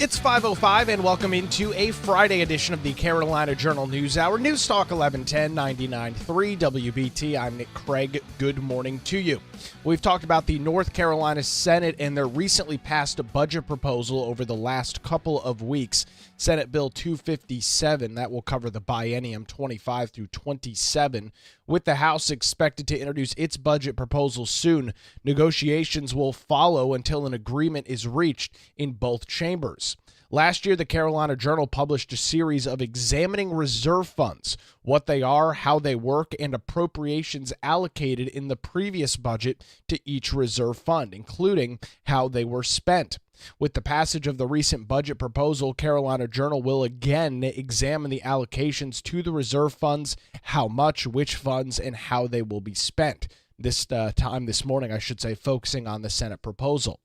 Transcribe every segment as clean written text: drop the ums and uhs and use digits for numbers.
It's 5:05 and welcome into a Friday edition of the Carolina Journal News Hour. News Talk 1110 99.3 WBT. I'm Nick Craig. Good morning to you. We've talked about the North Carolina Senate and their recently passed budget proposal over the last couple of weeks. Senate Bill 257, that will cover the biennium 25 through 27. With the House expected to introduce its budget proposal soon, negotiations will follow until an agreement is reached in both chambers. Last year, the Carolina Journal published a series of examining reserve funds, what they are, how they work, and appropriations allocated in the previous budget to each reserve fund, including how they were spent. With the passage of the recent budget proposal, Carolina Journal will again examine the allocations to the reserve funds, how much, which funds, and how they will be spent. This morning, focusing on the Senate proposal.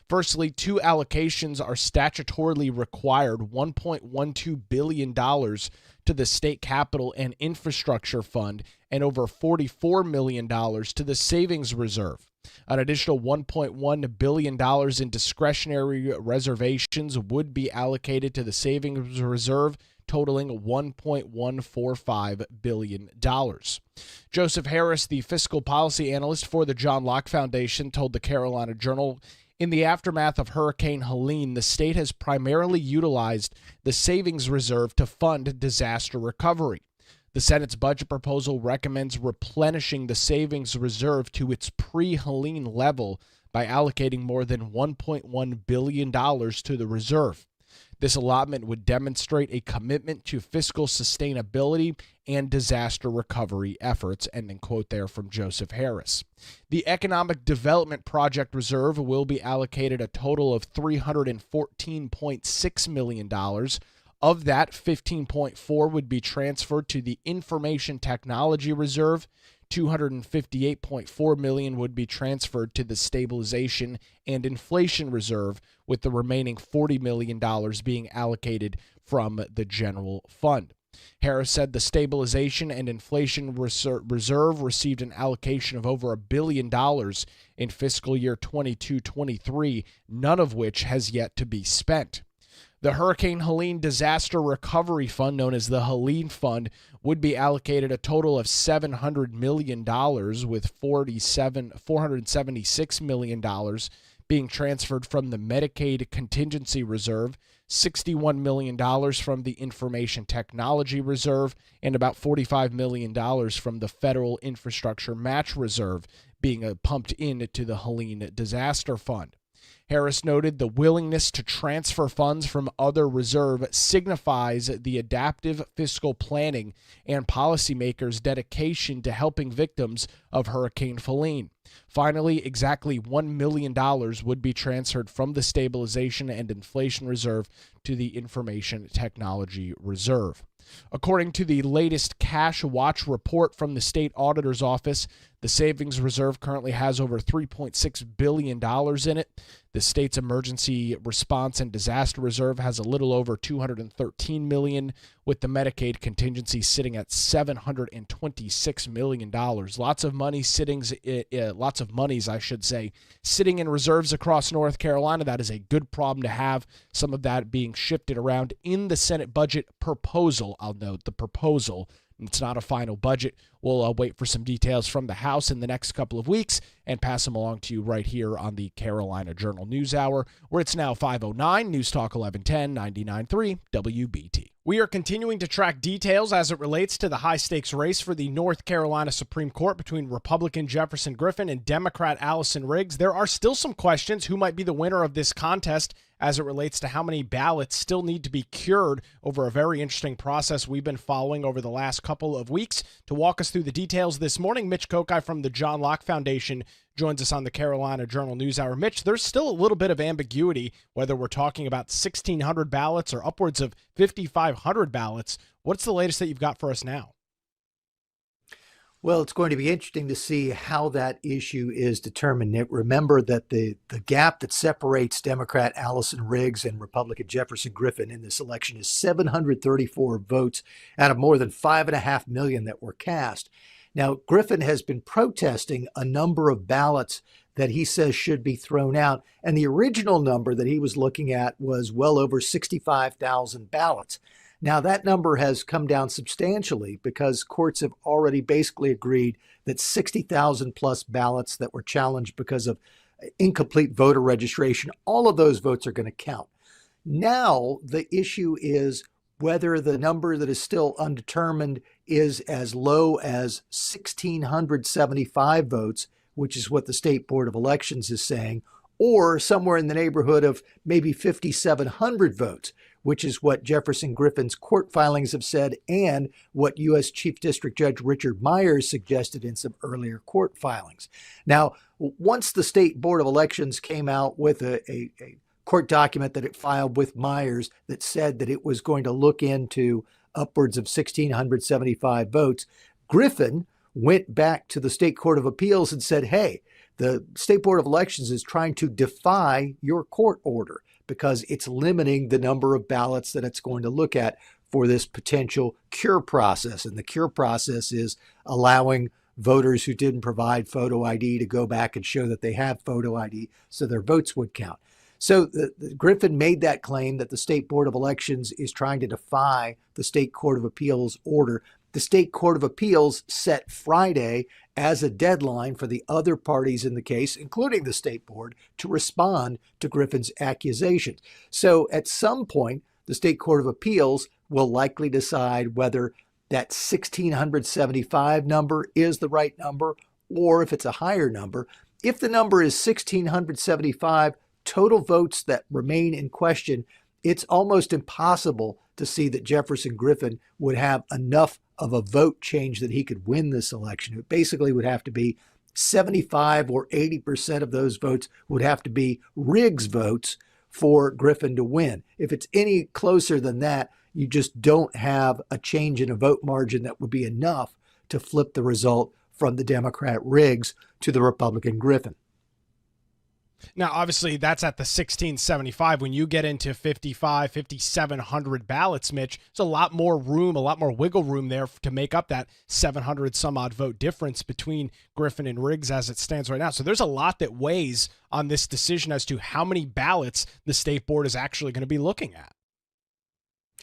Firstly, two allocations are statutorily required: $1.12 billion to the State Capital and Infrastructure Fund and over $44 million to the Savings Reserve. An additional $1.1 billion in discretionary reservations would be allocated to the Savings Reserve, totaling $1.145 billion. Joseph Harris, the fiscal policy analyst for the John Locke Foundation, told the Carolina Journal, in the aftermath of Hurricane Helene, the state has primarily utilized the Savings Reserve to fund disaster recovery. The Senate's budget proposal recommends replenishing the Savings Reserve to its pre-Helene level by allocating more than $1.1 billion to the reserve. This allotment would demonstrate a commitment to fiscal sustainability and disaster recovery efforts, ending quote there from Joseph Harris. The Economic Development Project Reserve will be allocated a total of $314.6 million. Of that, $15.4 would be transferred to the Information Technology Reserve. $258.4 million would be transferred to the Stabilization and Inflation Reserve, with the remaining $40 million being allocated from the general fund. Harris said the Stabilization and Inflation Reserve received an allocation of over $1 billion in fiscal year 22-23, none of which has yet to be spent. The Hurricane Helene Disaster Recovery Fund, known as the Helene Fund, would be allocated a total of $700 million, with $476 million being transferred from the Medicaid Contingency Reserve, $61 million from the Information Technology Reserve, and about $45 million from the Federal Infrastructure Match Reserve being pumped into the Helene Disaster Fund. Harris noted the willingness to transfer funds from other reserve signifies the adaptive fiscal planning and policymakers' dedication to helping victims of Hurricane Helene. Finally, exactly $1 million would be transferred from the Stabilization and Inflation Reserve to the Information Technology Reserve. According to the latest Cash Watch report from the State Auditor's Office, the Savings Reserve currently has over $3.6 billion in it. The state's Emergency Response and Disaster Reserve has a little over $213 million, with the Medicaid contingency sitting at $726 million. Lots of monies, sitting in reserves across North Carolina. That is a good problem to have. Some of that being shifted around in the Senate budget proposal. I'll note the proposal. It's not a final budget. We'll wait for some details from the House in the next couple of weeks and pass them along to you right here on the Carolina Journal News Hour, where it's now 5:09, News Talk 1110, 99.3 WBT. We are continuing to track details as it relates to the high-stakes race for the North Carolina Supreme Court between Republican Jefferson Griffin and Democrat Allison Riggs. There are still some questions who might be the winner of this contest as it relates to how many ballots still need to be cured over a very interesting process we've been following over the last couple of weeks. To walk us through the details this morning, Mitch Kokai from the John Locke Foundation joins us on the Carolina Journal News Hour. Mitch, there's still a little bit of ambiguity whether we're talking about 1,600 ballots or upwards of 5,500 ballots. What's the latest that you've got for us now? Well, it's going to be interesting to see how that issue is determined, Nick. Remember that the gap that separates Democrat Allison Riggs and Republican Jefferson Griffin in this election is 734 votes out of more than 5.5 million that were cast. Now, Griffin has been protesting a number of ballots that he says should be thrown out. And the original number that he was looking at was well over 65,000 ballots. Now, that number has come down substantially because courts have already basically agreed that 60,000 plus ballots that were challenged because of incomplete voter registration, all of those votes are going to count. Now, the issue is whether the number that is still undetermined is as low as 1,675 votes, which is what the State Board of Elections is saying, or somewhere in the neighborhood of maybe 5,700 votes, which is what Jefferson Griffin's court filings have said and what U.S. Chief District Judge Richard Myers suggested in some earlier court filings. Now, once the State Board of Elections came out with a court document that it filed with Myers that said that it was going to look into upwards of 1,675 votes, Griffin went back to the State Court of Appeals and said, hey, the State Board of Elections is trying to defy your court order because it's limiting the number of ballots that it's going to look at for this potential cure process. And the cure process is allowing voters who didn't provide photo ID to go back and show that they have photo ID so their votes would count. So Griffin made that claim that the State Board of Elections is trying to defy the State Court of Appeals order. The State Court of Appeals set Friday as a deadline for the other parties in the case, including the State Board, to respond to Griffin's accusations. So at some point, the State Court of Appeals will likely decide whether that 1,675 number is the right number or if it's a higher number. If the number is 1,675 total votes that remain in question, it's almost impossible to see that Jefferson Griffin would have enough of a vote change that he could win this election. It basically would have to be 75 or 80% of those votes would have to be Riggs votes for Griffin to win. If it's any closer than that, you just don't have a change in a vote margin that would be enough to flip the result from the Democrat Riggs to the Republican Griffin. Now, obviously, that's at the 1675. When you get into 5,700 ballots, Mitch, it's a lot more room, a lot more wiggle room there to make up that 700 some odd vote difference between Griffin and Riggs as it stands right now. So there's a lot that weighs on this decision as to how many ballots the state board is actually going to be looking at.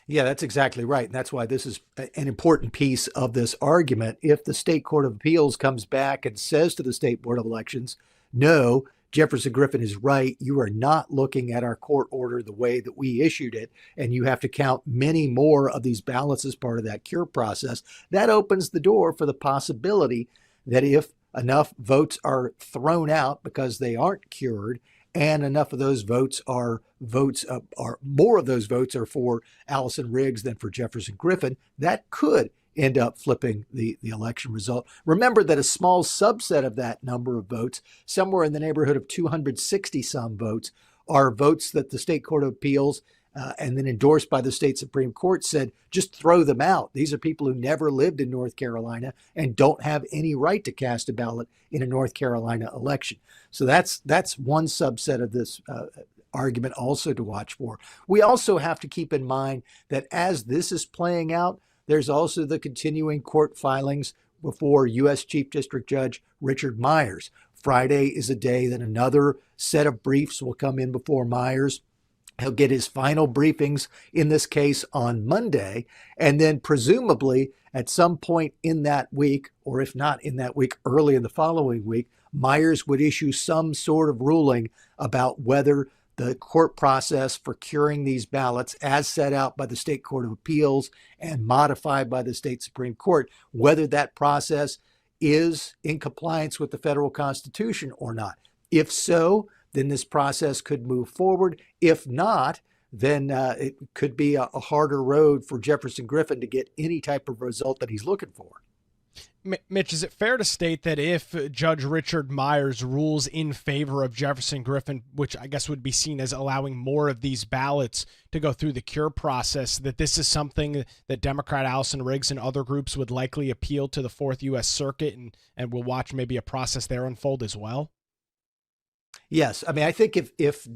Yeah, that's exactly right. And that's why this is an important piece of this argument. If the State Court of Appeals comes back and says to the State Board of Elections, no, Jefferson Griffin is right. You are not looking at our court order the way that we issued it, and you have to count many more of these ballots as part of that cure process. That opens the door for the possibility that if enough votes are thrown out because they aren't cured, and enough of those votes are more of those votes are for Allison Riggs than for Jefferson Griffin, that could end up flipping the election result. Remember that a small subset of that number of votes, somewhere in the neighborhood of 260 some votes, are votes that the State Court of Appeals and then endorsed by the state Supreme Court said, just throw them out. These are people who never lived in North Carolina and don't have any right to cast a ballot in a North Carolina election. So that's one subset of this argument also to watch for. We also have to keep in mind that as this is playing out, there's also the continuing court filings before U.S. Chief District Judge Richard Myers. Friday is a day that another set of briefs will come in before Myers. He'll get his final briefings in this case on Monday, and then presumably at some point in that week, or if not in that week, early in the following week, Myers would issue some sort of ruling about whether the court process for curing these ballots as set out by the State Court of Appeals and modified by the state Supreme Court, whether that process is in compliance with the federal Constitution or not. If so, then this process could move forward. If not, then it could be a harder road for Jefferson Griffin to get any type of result that he's looking for. Mitch, is it fair to state that if Judge Richard Myers rules in favor of Jefferson Griffin, which I guess would be seen as allowing more of these ballots to go through the cure process, that this is something that Democrat Allison Riggs and other groups would likely appeal to the Fourth U.S. Circuit and we'll watch maybe a process there unfold as well? Yes. I mean, I think if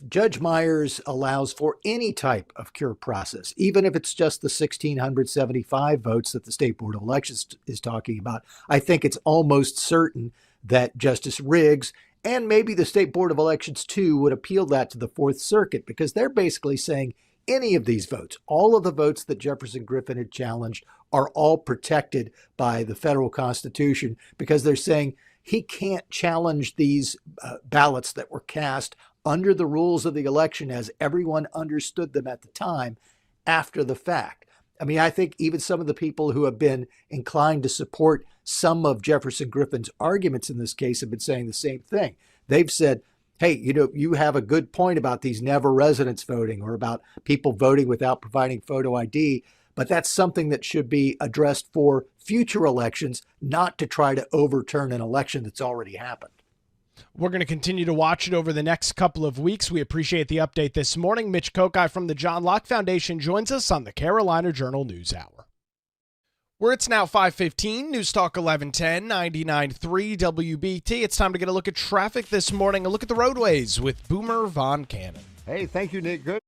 Judge Myers allows for any type of cure process, even if it's just the 1,675 votes that the State Board of Elections is talking about, I think it's almost certain that Justice Riggs And maybe the State Board of Elections, too, would appeal that to the Fourth Circuit, because they're basically saying any of these votes, all of the votes that Jefferson Griffin had challenged, are all protected by the federal Constitution, because they're saying he can't challenge these ballots that were cast under the rules of the election as everyone understood them at the time after the fact. I mean, I think even some of the people who have been inclined to support some of Jefferson Griffin's arguments in this case have been saying the same thing. They've said, hey, you have a good point about these never residents voting or about people voting without providing photo ID, but that's something that should be addressed for future elections, not to try to overturn an election that's already happened. We're going to continue to watch it over the next couple of weeks. We appreciate the update this morning. Mitch Kokai from the John Locke Foundation joins us on the Carolina Journal News Hour. Where it's now 5:15, News Talk 1110, 99.3 WBT. It's time to get a look at traffic this morning, a look at the roadways with Boomer Von Cannon. Hey, thank you, Nick. Good.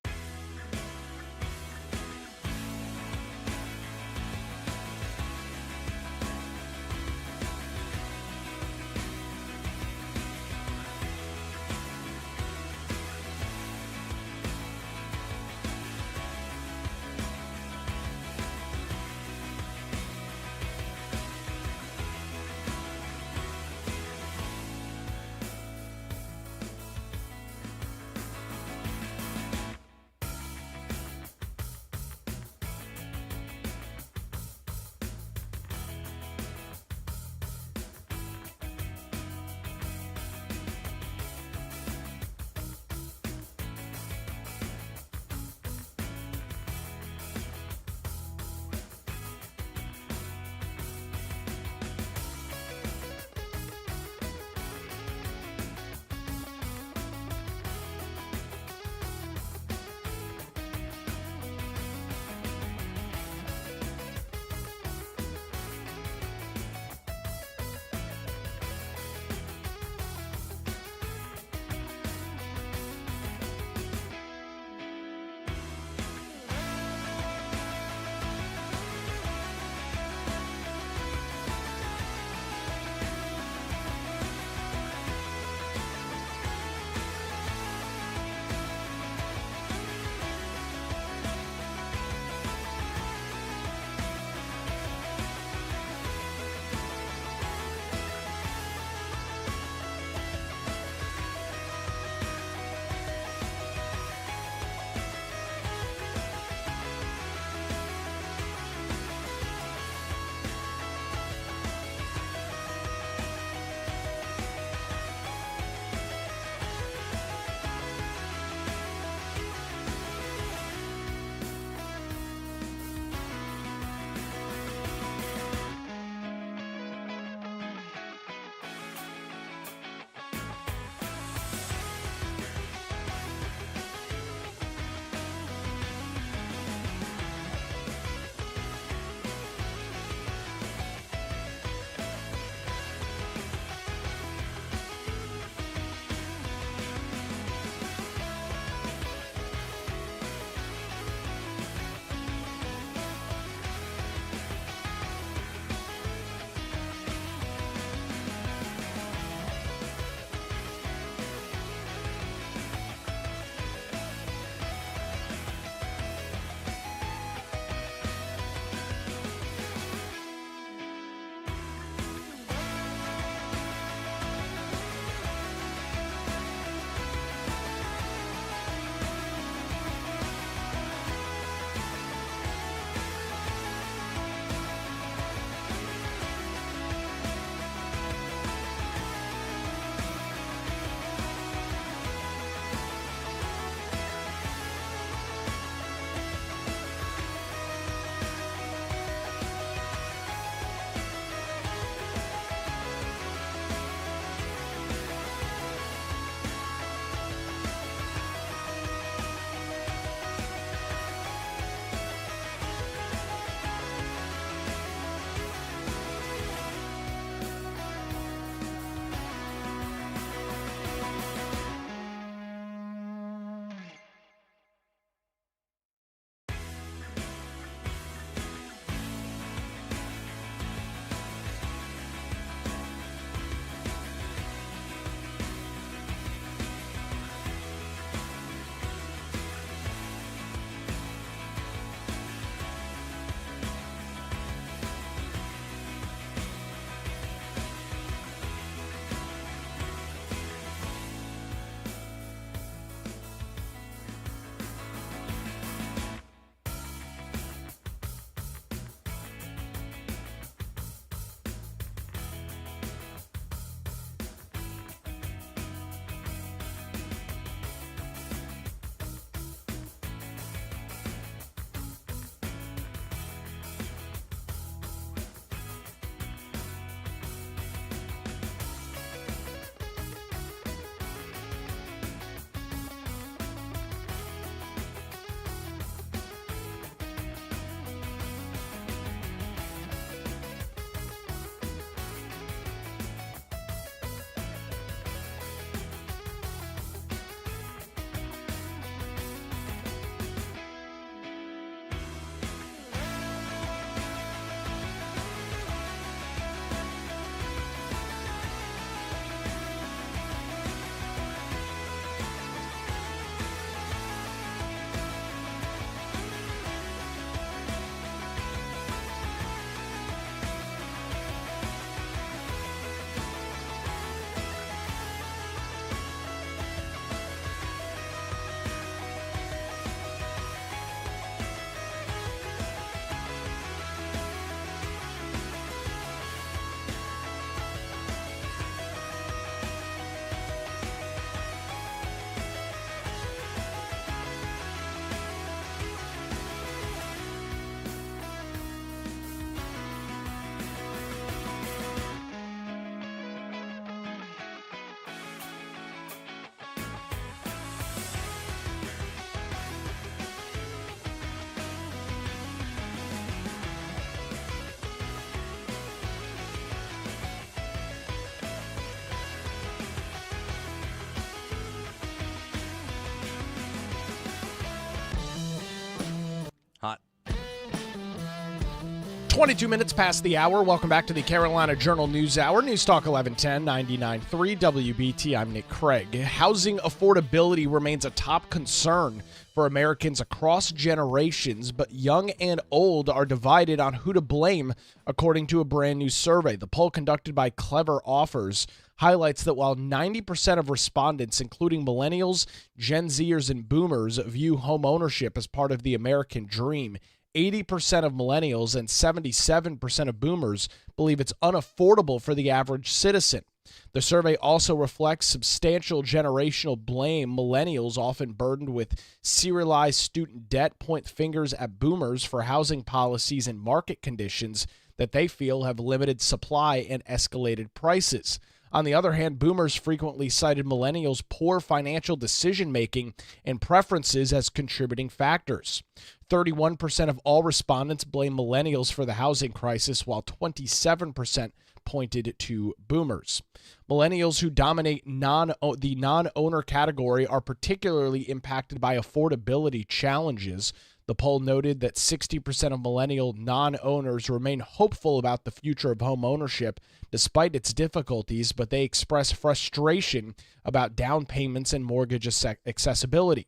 22 minutes past the hour. Welcome back to the Carolina Journal News Hour. News Talk 1110, 99.3 WBT. I'm Nick Craig. Housing affordability remains a top concern for Americans across generations, but young and old are divided on who to blame, according to a brand new survey. The poll conducted by Clever Offers highlights that while 90% of respondents, including millennials, Gen Zers, and boomers, view home ownership as part of the American dream, 80% of millennials and 77% of boomers believe it's unaffordable for the average citizen. The survey also reflects substantial generational blame. Millennials, often burdened with serialized student debt, point fingers at boomers for housing policies and market conditions that they feel have limited supply and escalated prices. On the other hand, boomers frequently cited millennials' poor financial decision-making and preferences as contributing factors. 31% of all respondents blame millennials for the housing crisis, while 27% pointed to boomers. Millennials, who dominate the non-owner category, are particularly impacted by affordability challenges. The poll noted that 60% of millennial non-owners remain hopeful about the future of home ownership despite its difficulties, but they express frustration about down payments and mortgage accessibility.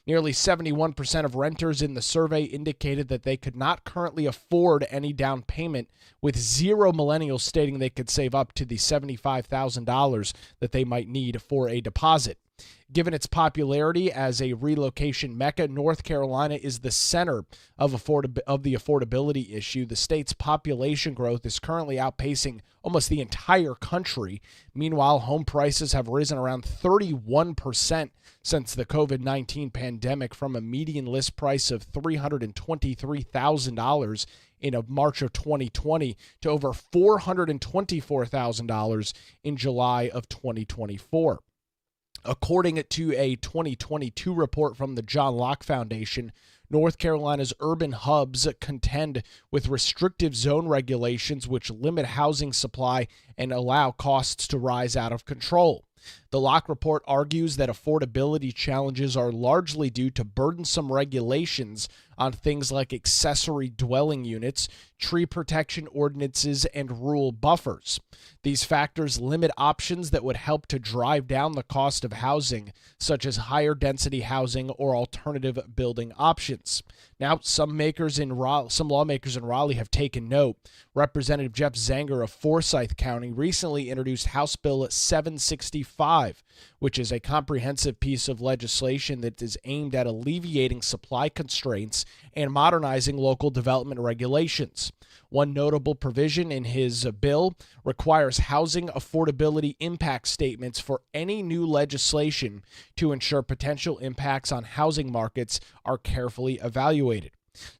Nearly 71% of renters in the survey indicated that they could not currently afford any down payment, with zero millennials stating they could save up to the $75,000 that they might need for a deposit. Given its popularity as a relocation mecca, North Carolina is the center of the affordability issue. The state's population growth is currently outpacing almost the entire country. Meanwhile, home prices have risen around 31% since the COVID-19 pandemic, from a median list price of $323,000 in March of 2020 to over $424,000 in July of 2024. According to a 2022 report from the John Locke Foundation, North Carolina's urban hubs contend with restrictive zone regulations which limit housing supply and allow costs to rise out of control. The Locke report argues that affordability challenges are largely due to burdensome regulations on things like accessory dwelling units, tree protection ordinances, and rural buffers. These factors limit options that would help to drive down the cost of housing, such as higher density housing or alternative building options. Now, some lawmakers in Raleigh have taken note. Representative Jeff Zenger of Forsyth County recently introduced House Bill 765, which is a comprehensive piece of legislation that is aimed at alleviating supply constraints and modernizing local development regulations. One notable provision in his bill requires housing affordability impact statements for any new legislation to ensure potential impacts on housing markets are carefully evaluated.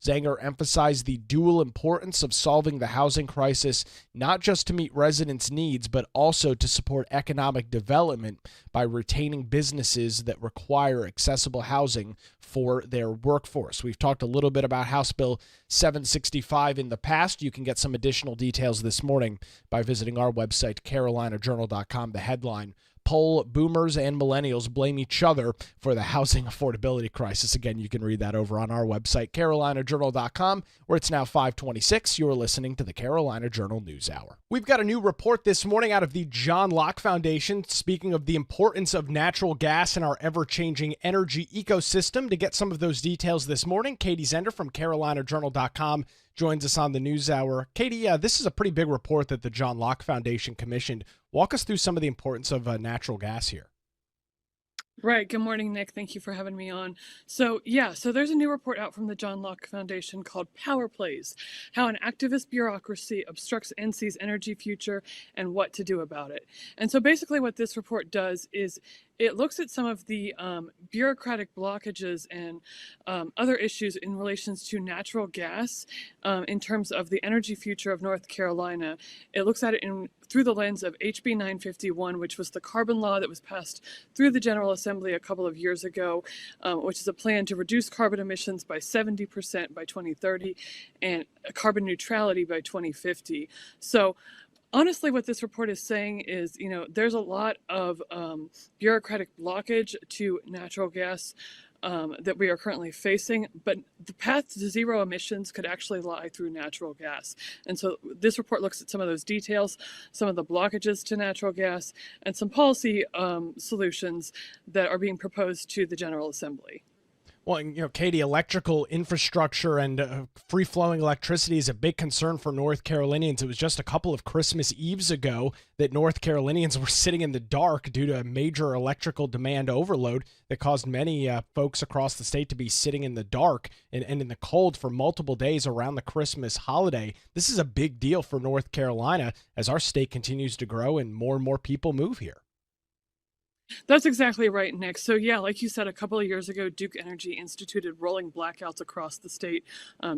Zenger emphasized the dual importance of solving the housing crisis, not just to meet residents' needs, but also to support economic development by retaining businesses that require accessible housing for their workforce. We've talked a little bit about House Bill 765 in the past. You can get some additional details this morning by visiting our website, carolinajournal.com. The headline: poll boomers and millennials blame each other for the housing affordability crisis. Again, you can read that over on our website, carolinajournal.com, where it's now 5:26. You're listening to the Carolina Journal News Hour. We've got a new report this morning out of the John Locke Foundation, speaking of the importance of natural gas in our ever-changing energy ecosystem. To get some of those details this morning, Katie Zender from carolinajournal.com joins us on the News Hour. Katie, this is a pretty big report that the John Locke Foundation commissioned. Walk us through some of the importance of natural gas here. Right. Good morning, Nick. Thank you for having me on. So there's a new report out from the John Locke Foundation called Power Plays: How an Activist Bureaucracy Obstructs NC's Energy Future and What to Do About It. And so basically what this report does is it looks at some of the bureaucratic blockages and other issues in relations to natural gas in terms of the energy future of North Carolina. It looks at it through the lens of HB 951, which was the carbon law that was passed through the General Assembly a couple of years ago, which is a plan to reduce carbon emissions by 70% by 2030 and carbon neutrality by 2050. So honestly, what this report is saying is, there's a lot of bureaucratic blockage to natural gas that we are currently facing, but the path to zero emissions could actually lie through natural gas. And so this report looks at some of those details, some of the blockages to natural gas, and some policy solutions that are being proposed to the General Assembly. Well, Katie, electrical infrastructure and free-flowing electricity is a big concern for North Carolinians. It was just a couple of Christmas Eves ago that North Carolinians were sitting in the dark due to a major electrical demand overload that caused many folks across the state to be sitting in the dark and in the cold for multiple days around the Christmas holiday. This is a big deal for North Carolina as our state continues to grow and more people move here. That's exactly right, Nick. So yeah, like you said, a couple of years ago, Duke Energy instituted rolling blackouts across the state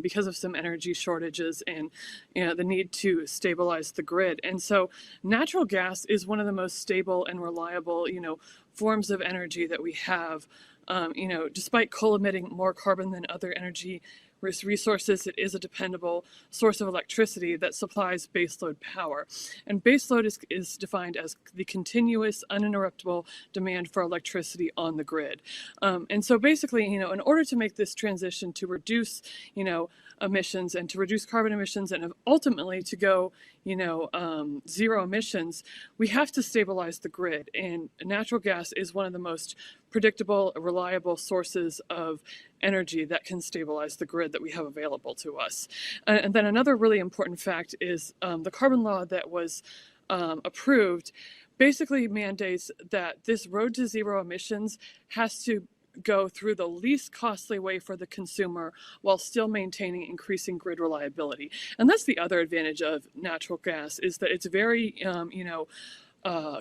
because of some energy shortages and the need to stabilize the grid. And so natural gas is one of the most stable and reliable, forms of energy that we have. Despite coal emitting more carbon than other energy resources, it is a dependable source of electricity that supplies baseload power. And baseload is defined as the continuous, uninterruptible demand for electricity on the grid. And so basically, in order to make this transition to reduce, emissions and to reduce carbon emissions and ultimately to go, zero emissions, we have to stabilize the grid. And natural gas is one of the most predictable, reliable sources of energy that can stabilize the grid that we have available to us. And then another really important fact is the carbon law that was approved basically mandates that this road to zero emissions has to go through the least costly way for the consumer while still maintaining increasing grid reliability. And that's the other advantage of natural gas, is that it's very,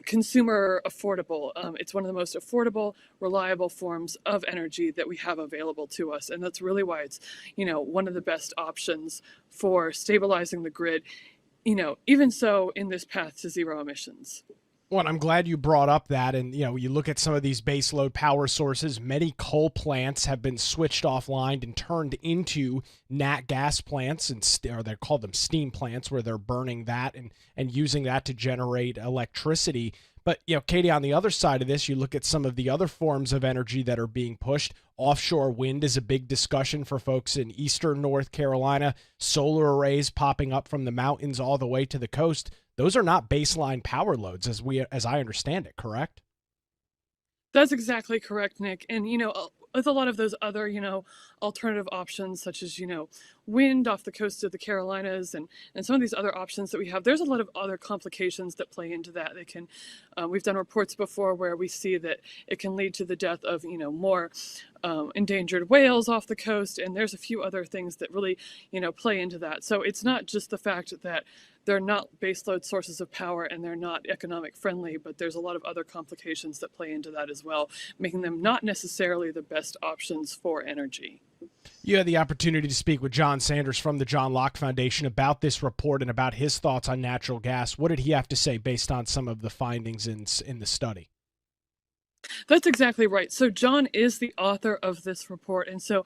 consumer affordable. It's one of the most affordable, reliable forms of energy that we have available to us. And that's really why it's, one of the best options for stabilizing the grid, even so in this path to zero emissions. Well, I'm glad you brought up that. And, you look at some of these baseload power sources, many coal plants have been switched offline and turned into nat gas plants, or they call them steam plants, where they're burning that and using that to generate electricity. But, Katie, on the other side of this, you look at some of the other forms of energy that are being pushed. Offshore wind is a big discussion for folks in eastern North Carolina. Solar arrays popping up from the mountains all the way to the coast. Those are not baseline power loads as I understand it, correct? That's exactly correct, Nick. And, with a lot of those other, alternative options, such as, wind off the coast of the Carolinas and some of these other options that we have, there's a lot of other complications that play into that. They can, we've done reports before where we see that it can lead to the death of, more endangered whales off the coast. And there's a few other things that really, play into that. So it's not just the fact that they're not baseload sources of power and they're not economic friendly, but there's a lot of other complications that play into that as well, making them not necessarily the best options for energy. You had the opportunity to speak with John Sanders from the John Locke Foundation about this report and about his thoughts on natural gas. What did he have to say based on some of the findings in the study? That's exactly right. So John is the author of this report. And so,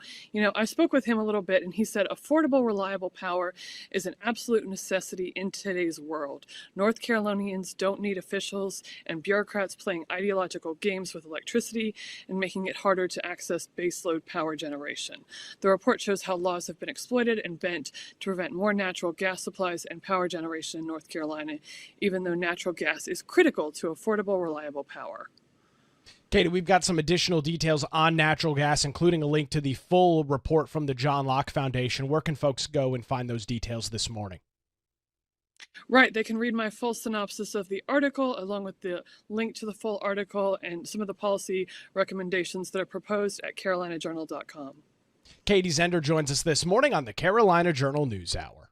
I spoke with him a little bit and he said, affordable, reliable power is an absolute necessity in today's world. North Carolinians don't need officials and bureaucrats playing ideological games with electricity and making it harder to access baseload power generation. The report shows how laws have been exploited and bent to prevent more natural gas supplies and power generation in North Carolina, even though natural gas is critical to affordable, reliable power. Katie, we've got some additional details on natural gas, including a link to the full report from the John Locke Foundation. Where can folks go and find those details this morning? Right, they can read my full synopsis of the article along with the link to the full article and some of the policy recommendations that are proposed at carolinajournal.com. Katie Zender joins us this morning on the Carolina Journal News Hour.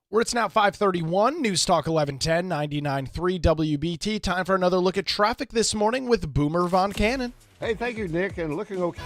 Where it's now 5:31, News Talk 1110, 99.3 WBT. Time for another look at traffic this morning with Boomer Von Cannon. Hey, thank you, Nick, and looking okay.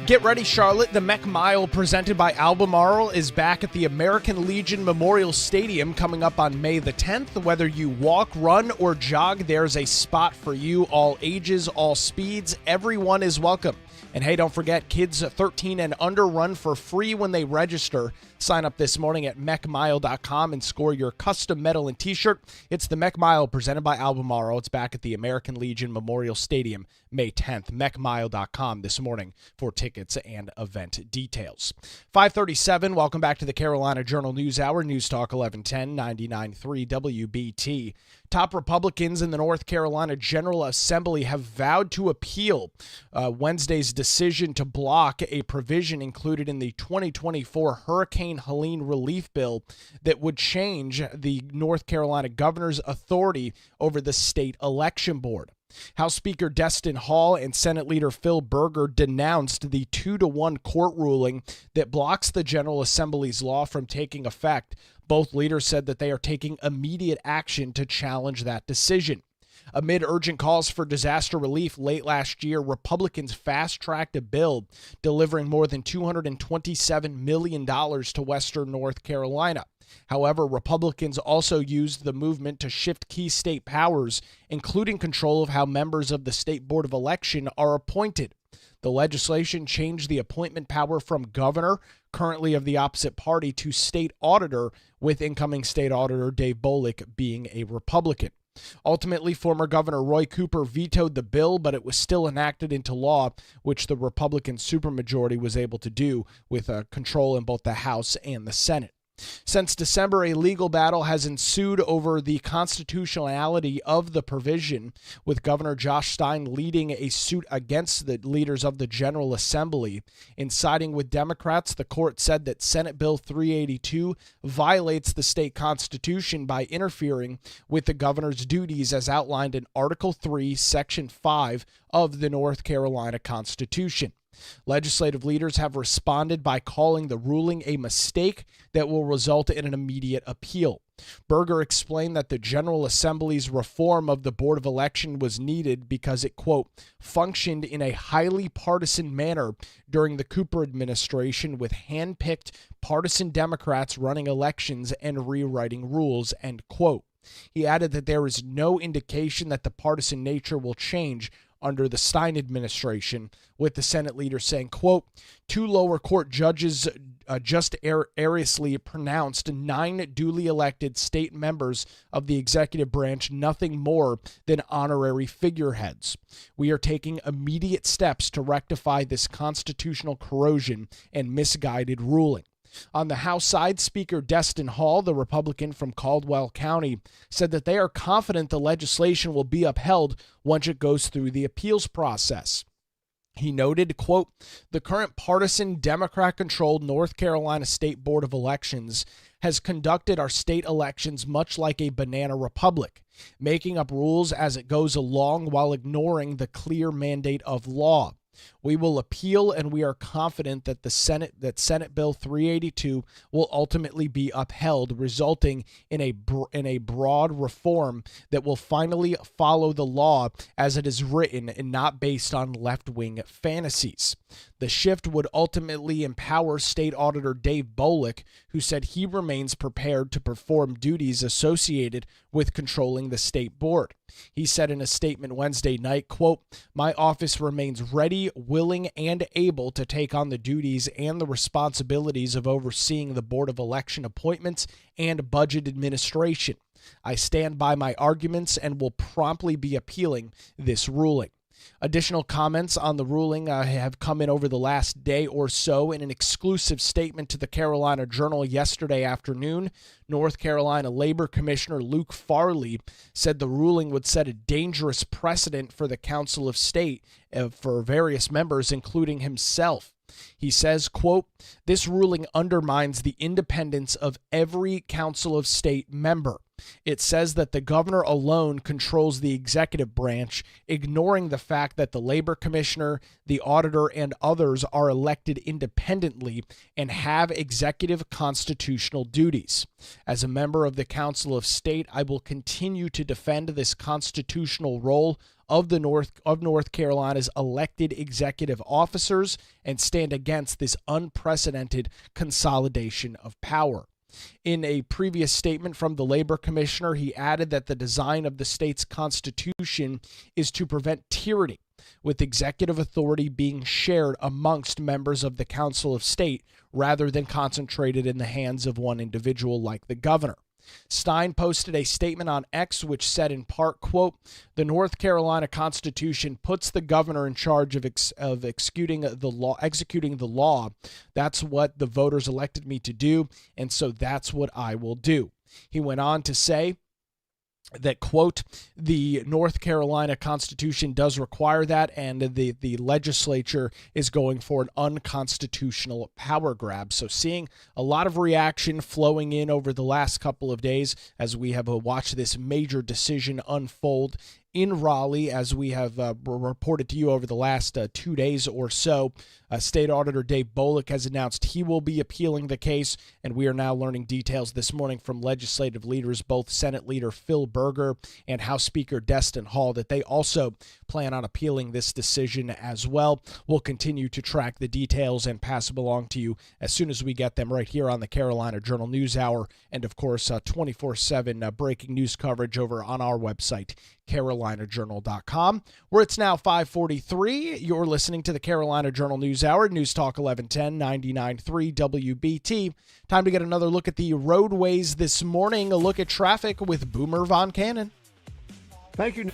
Get ready, Charlotte. The Mech Mile presented by Albemarle is back at the American Legion Memorial Stadium coming up on May the 10th. Whether you walk, run, or jog, there's a spot for you. All ages, all speeds, everyone is welcome. And hey, don't forget, kids 13 and under run for free when they register. Sign up this morning at mechmile.com and score your custom medal and t-shirt. It's the Mech Mile presented by Albemarle. It's back at the American Legion Memorial Stadium May 10th. Mechmile.com this morning for tickets and event details. 5:37, welcome back to the Carolina Journal News Hour. News Talk 1110, 99.3 WBT. Top Republicans in the North Carolina General Assembly have vowed to appeal Wednesday's decision to block a provision included in the 2024 Hurricane Helene relief bill that would change the North Carolina governor's authority over the state election board. House Speaker Destin Hall and Senate Leader Phil Berger denounced the 2-1 court ruling that blocks the General Assembly's law from taking effect. Both leaders said that they are taking immediate action to challenge that decision. Amid urgent calls for disaster relief late last year, Republicans fast-tracked a bill delivering more than $227 million to Western North Carolina. However, Republicans also used the movement to shift key state powers, including control of how members of the State Board of Election are appointed. The legislation changed the appointment power from governor, currently of the opposite party, to state auditor, with incoming state auditor Dave Bolick being a Republican. Ultimately, former Governor Roy Cooper vetoed the bill, but it was still enacted into law, which the Republican supermajority was able to do with control in both the House and the Senate. Since December, a legal battle has ensued over the constitutionality of the provision, with Governor Josh Stein leading a suit against the leaders of the General Assembly. In siding with Democrats, the court said that Senate Bill 382 violates the state constitution by interfering with the governor's duties as outlined in Article 3, Section 5 of the North Carolina Constitution. Legislative leaders have responded by calling the ruling a mistake that will result in an immediate appeal. Berger explained that the General Assembly's reform of the Board of Election was needed because it, quote, functioned in a highly partisan manner during the Cooper administration with hand-picked partisan Democrats running elections and rewriting rules, end quote. He added that there is no indication that the partisan nature will change under the Stein administration, with the Senate leader saying, quote, two lower court judges just erroneously pronounced 9 duly elected state members of the executive branch nothing more than honorary figureheads. We are taking immediate steps to rectify this constitutional corrosion and misguided ruling. On the House side, Speaker Destin Hall, the Republican from Caldwell County, said that they are confident the legislation will be upheld once it goes through the appeals process. He noted, quote, the current partisan Democrat-controlled North Carolina State Board of Elections has conducted our state elections much like a banana republic, making up rules as it goes along while ignoring the clear mandate of law. We will appeal, and we are confident that Senate Bill 382 will ultimately be upheld, resulting in a broad reform that will finally follow the law as it is written and not based on left-wing fantasies. The shift would ultimately empower State Auditor Dave Bolick, who said he remains prepared to perform duties associated with controlling the state board. He said in a statement Wednesday night, quote, my office remains ready, willing, and able to take on the duties and the responsibilities of overseeing the Board of Election appointments and budget administration. I stand by my arguments and will promptly be appealing this ruling. Additional comments on the ruling have come in over the last day or so. In an exclusive statement to the Carolina Journal yesterday afternoon, North Carolina Labor Commissioner Luke Farley said the ruling would set a dangerous precedent for the Council of State for various members, including himself. He says, quote, this ruling undermines the independence of every Council of State member. It says that the governor alone controls the executive branch, ignoring the fact that the labor commissioner, the auditor, and others are elected independently and have executive constitutional duties. As a member of the Council of State, I will continue to defend this constitutional role of North Carolina's elected executive officers and stand against this unprecedented consolidation of power. In a previous statement from the labor commissioner, he added that the design of the state's constitution is to prevent tyranny, with executive authority being shared amongst members of the Council of State rather than concentrated in the hands of one individual like the governor. Stein posted a statement on X which said in part, quote, "The North Carolina Constitution puts the governor in charge of executing the law. That's what the voters elected me to do, and so that's what I will do." He went on to say that, quote, "The North Carolina Constitution does require that, and the legislature is going for an unconstitutional power grab." So seeing a lot of reaction flowing in over the last couple of days as we have watched this major decision unfold in Raleigh, as we have reported to you over the last 2 days or so. State Auditor Dave Bolick has announced he will be appealing the case, and we are now learning details this morning from legislative leaders, both Senate Leader Phil Berger and House Speaker Destin Hall, that they also plan on appealing this decision as well. We'll continue to track the details and pass them along to you as soon as we get them right here on the Carolina Journal News Hour, and of course 24/7 breaking news coverage over on our website, carolinajournal.com, where it's now 5:43. You're listening to the Carolina Journal News Hour, News Talk 1110, 99.3 WBT. Time to get another look at the roadways this morning. A look at traffic with Boomer Von Cannon. Thank you.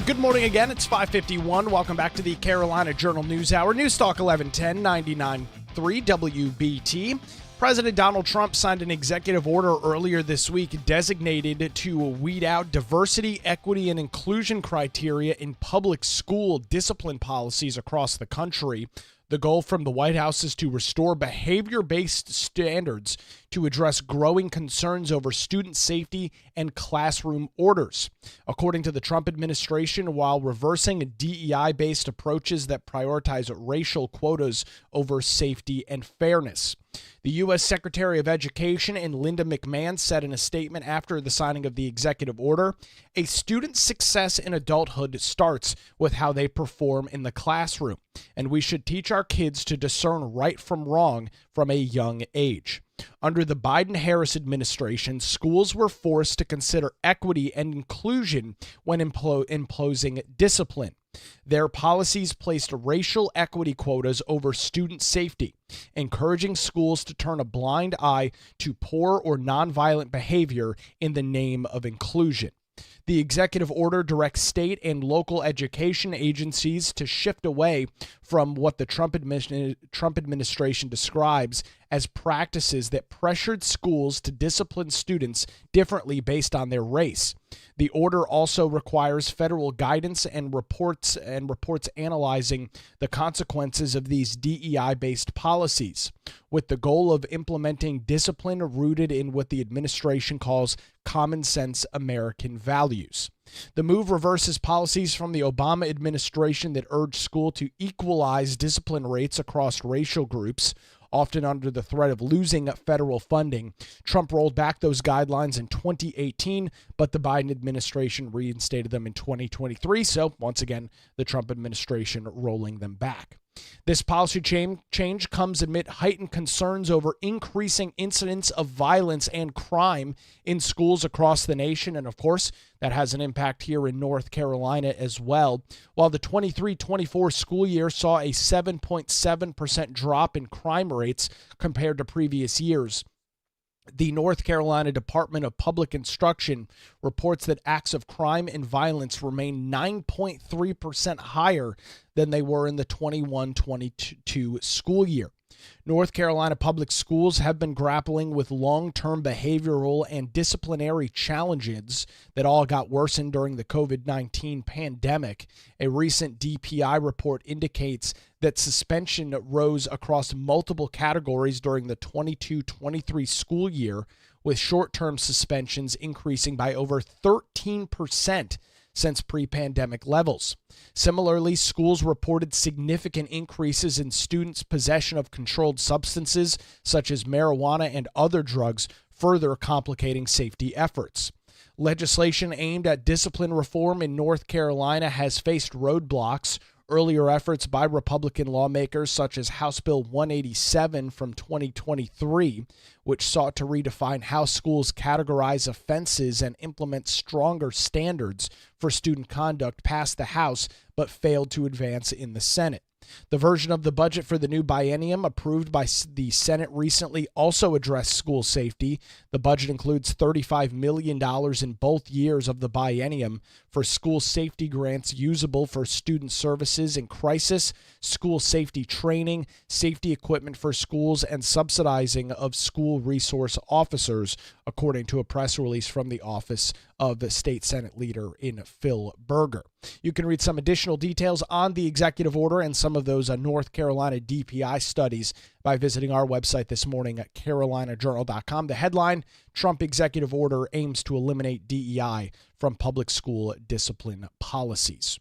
Good morning again. It's 5:51. Welcome back to the Carolina Journal News Hour. News Talk 1110 99.3 WBT. President Donald Trump signed an executive order earlier this week designated to weed out diversity, equity, and inclusion criteria in public school discipline policies across the country. The goal from the White House is to restore behavior-based standards to address growing concerns over student safety and classroom orders. According to the Trump administration, while reversing DEI-based approaches that prioritize racial quotas over safety and fairness. The U.S. Secretary of Education and Linda McMahon said in a statement after the signing of the executive order, "A student's success in adulthood starts with how they perform in the classroom, and we should teach our kids to discern right from wrong from a young age." Under the Biden-Harris administration, schools were forced to consider equity and inclusion when imposing discipline. Their policies placed racial equity quotas over student safety, encouraging schools to turn a blind eye to poor or nonviolent behavior in the name of inclusion. The executive order directs state and local education agencies to shift away from what the Trump administration describes as practices that pressured schools to discipline students differently based on their race. The order also requires federal guidance and reports analyzing the consequences of these DEI-based policies, with the goal of implementing discipline rooted in what the administration calls common sense American values. The move reverses policies from the Obama administration that urged school to equalize discipline rates across racial groups, often under the threat of losing federal funding. Trump rolled back those guidelines in 2018, but the Biden administration reinstated them in 2023. So once again, the Trump administration rolling them back. This policy change comes amid heightened concerns over increasing incidents of violence and crime in schools across the nation. And of course, that has an impact here in North Carolina as well. While the 23-24 school year saw a 7.7% drop in crime rates compared to previous years, the North Carolina Department of Public Instruction reports that acts of crime and violence remain 9.3% higher than they were in the 21-22 school year. North Carolina public schools have been grappling with long-term behavioral and disciplinary challenges that all got worsened during the COVID-19 pandemic. A recent DPI report indicates that suspension rose across multiple categories during the 22-23 school year, with short-term suspensions increasing by over 13% since pre-pandemic levels. Similarly, schools reported significant increases in students' possession of controlled substances such as marijuana and other drugs, further complicating safety efforts. Legislation aimed at discipline reform in North Carolina has faced roadblocks. Earlier efforts by Republican lawmakers, such as House Bill 187 from 2023, which sought to redefine how schools categorize offenses and implement stronger standards for student conduct, passed the House but failed to advance in the Senate. The version of the budget for the new biennium approved by the Senate recently also addressed school safety. The budget includes $35 million in both years of the biennium for school safety grants usable for student services in crisis, school safety training, safety equipment for schools, and subsidizing of school resource officers, according to a press release from the office of the state Senate leader in Phil Berger. You can read some additional details on the executive order and some of those North Carolina DPI studies by visiting our website this morning at carolinajournal.com. The headline, Trump executive order aims to eliminate DEI from public school discipline policies.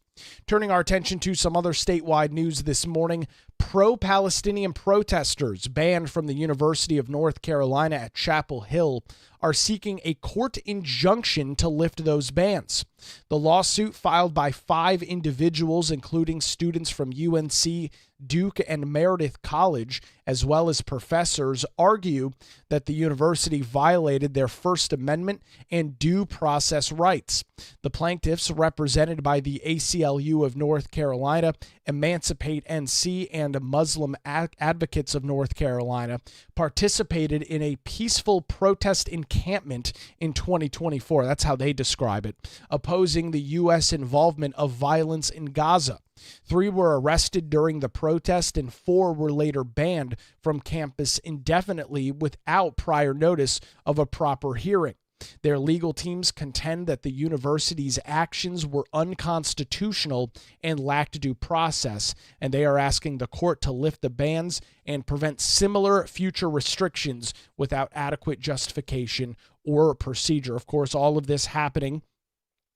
Turning our attention to some other statewide news this morning, pro-Palestinian protesters banned from the University of North Carolina at Chapel Hill are seeking a court injunction to lift those bans. The lawsuit, filed by 5 individuals, including students from UNC, Duke and Meredith College, as well as professors, argue that the university violated their First Amendment and due process rights. The plaintiffs, represented by the ACLU of North Carolina, Emancipate NC, and Muslim Advocates of North Carolina, participated in a peaceful protest encampment in 2024. That's how they describe it, opposing the U.S. involvement of violence in Gaza. 3 were arrested during the protest, and 4 were later banned from campus indefinitely without prior notice of a proper hearing. Their legal teams contend that the university's actions were unconstitutional and lacked due process, and they are asking the court to lift the bans and prevent similar future restrictions without adequate justification or procedure. Of course, all of this happening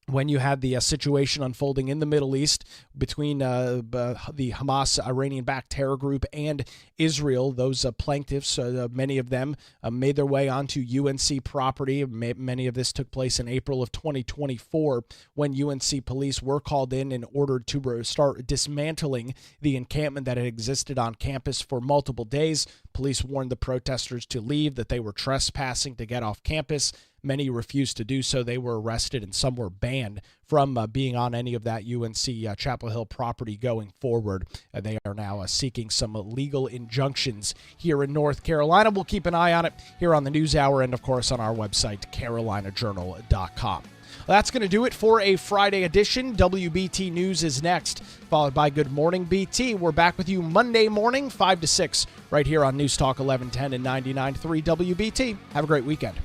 when you had the situation unfolding in the Middle East between the Hamas Iranian-backed terror group and Israel. Those plaintiffs, many of them made their way onto UNC property. Many of this took place in April of 2024 when UNC police were called in order to start dismantling the encampment that had existed on campus for multiple days. Police warned the protesters to leave, that they were trespassing to get off campus. Many refused to do so. They were arrested, and some were banned from being on any of that UNC Chapel Hill property going forward. They are now seeking some legal injunctions here in North Carolina. We'll keep an eye on it here on the News Hour and, of course, on our website, carolinajournal.com. That's going to do it for a Friday edition. WBT News is next, followed by Good Morning BT. We're back with you Monday morning, 5 to 6, right here on News Talk 1110 and 99.3 WBT. Have a great weekend.